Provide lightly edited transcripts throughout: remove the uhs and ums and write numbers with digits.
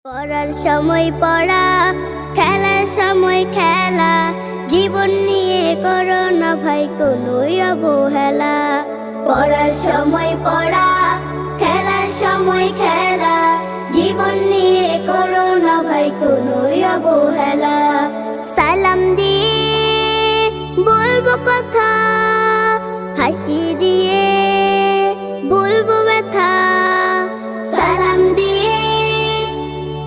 পড়ার সময় পড়া, খেলার সময় খেলা, জীবন নিয়ে করো না ভাই কোনোই অবহেলা। পড়ার সময় পড়া, খেলার সময় খেলা, জীবন নিয়ে করো না ভাই কোনোই অবহেলা। সালাম দিয়ে বলবো কথা, হাসি দিয়ে বলবো ব্যথা। সালাম দিয়ে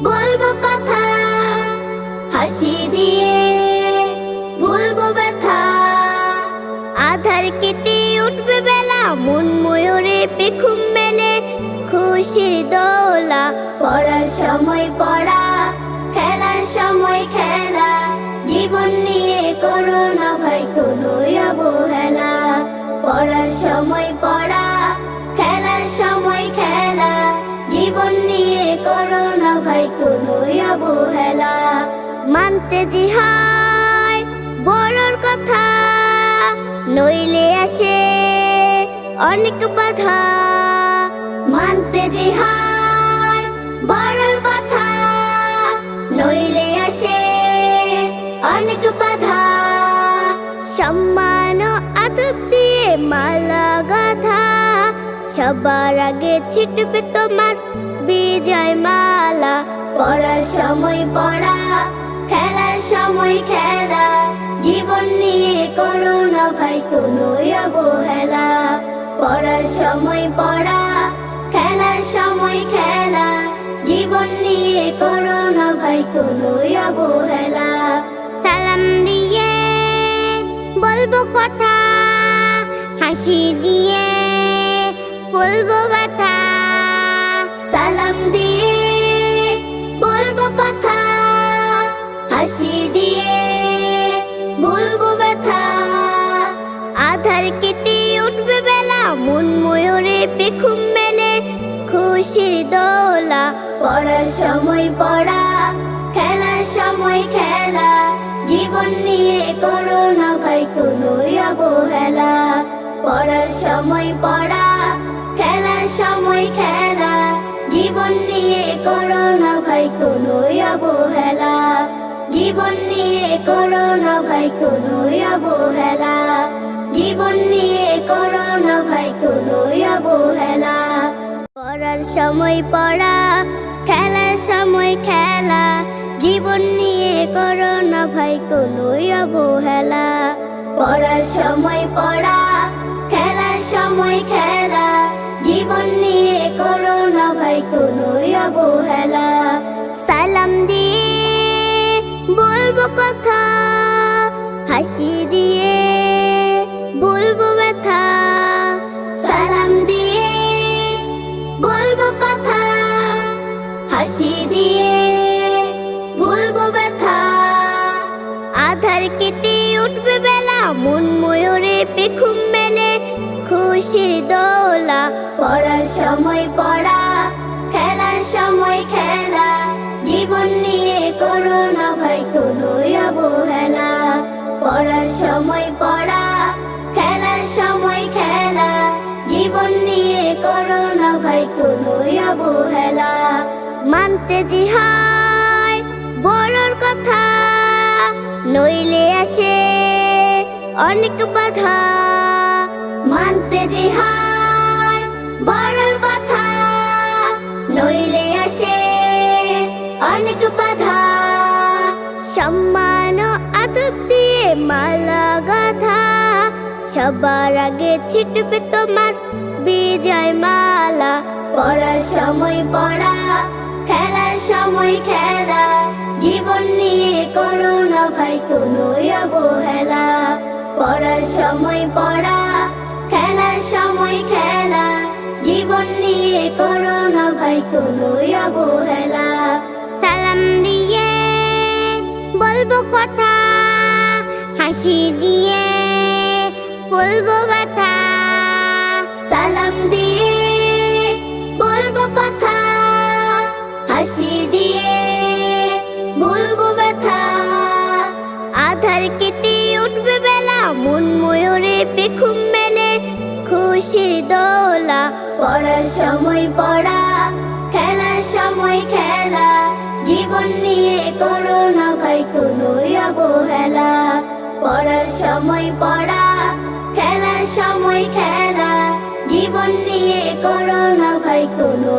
বলবো কথা, হাসি দিয়ে বলবো ব্যথা। আধার কেটে উঠবে বেলা, মন ময়ূরে পেখম মেলে খুশির দোলা। পড়ার সময় পড়া, খেলার সময় খেলা, জীবন নিয়ে করো না ভাই কোনোই অবহেলা। পড়ার সময় পড়া, খেলার সময় খেলা, জীবন নিয়ে করো না ভাই কোনোই অবহেলা। মানতে যে হয় বড়র কথা, নইলে আসে অনেক বাধা। মানতে যে হয় বড়র কথা, নইলে আসে অনেক বাধা। সম্মান আদর দিয়ে মালা গাঁথা, সবার আগে ছিটবে তোমার বিজয় মালা। পড়ার সময় পড়া, খেলার সময় খেলা, জীবন নিয়ে করো না ভাই কোনোই অবহেলা। পড়ার সময় পড়া, খেলার সময় খেলা, জীবন নিয়ে করো না ভাই কোনোই অবহেলা। সালাম দিয়ে বলবো কথা, হাসি দিয়ে বলবো ব্যথা। সালাম দিয়ে বলবো কথা, হাসি দিয়ে বলবো ব্যথা। আধার কেটে উঠবে বেলা, মন ময়ূরে পেখম মেলে খুশির দোলা। পড়ার সময় পড়া, খেলার সময় খেলা, জীবন নিয়ে করো না ভাই কোনোই অবহেলা। পড়ার সময় পড়া, খেলার সময় খেলা, জীবন নিয়ে করো না ভাই কোনোই অবহেলা। জীবন নিয়ে করো না ভাই কোনোই অবহেলা। জীবন নিয়ে করো না ভাই কোনোই অবহেলা। পড়ার সময় পড়া, খেলার সময় খেলা, জীবন নিয়ে করো না ভাই কোনোই অবহেলা। পড়ার সময় পড়া, খেলার সময় খেলা, জীবন নিয়ে করো না ভাই কোনোই অবহেলা। সালাম দিয়ে বলবো কথা, হাসি দিয়ে বলবো ব্যথা। সালাম দিয়ে বলবো কথা, হাসি দিয়ে বলবো ব্যথা। আধার কেটে উঠবে বেলা, মন ময়ূরে পেখম মেলে খুশির দোলা। পড়ার সময় পড়া, খেলার সময় খেলা, জীবন নিয়ে করো না ভাই কোনোই অবহেলা। পড়ার সময় পড়া, খেলার সময় খেলা, জীবন নিয়ে করো না ভাই কোনোই অবহেলা। মানতে যে হয় বড়র কথা, নইলে আসে অনেক বাধা। মানতে যে হয় বড়র কথা, নইলে আসে অনেক বাধা। সম্মান আদর দিয়ে মালা গাঁথা, সবার আগে ছিটবে তোমার বিজয় মালা। পড়ার সময় পড়া, খেলার সময় খেলা, জীবন নিয়ে করো না ভাই কোনোই অবহেলা। পড়ার সময় পড়া, খেলার সময় খেলা, জীবন নিয়ে করো না ভাই কোনোই অবহেলা। সালাম দিয়ে বলবো কথা, হাসি দিয়ে বলবো ব্যথা। সালাম দিয়ে বলবো কথা, হাসি দিয়ে বলবো ব্যথা। আধার কেটে উঠবে বেলা, মন ময়ূরে পেখম মেলে খুশির দোলা। পড়ার সময় পড়া, খেলার সময় খেলা, জীবন নিয়ে করো না ভাই কোনো অবহেলা পড়ার সময় পড়া খেলার সময় খেলা জীবন নিয়ে করো না ভাই কোনো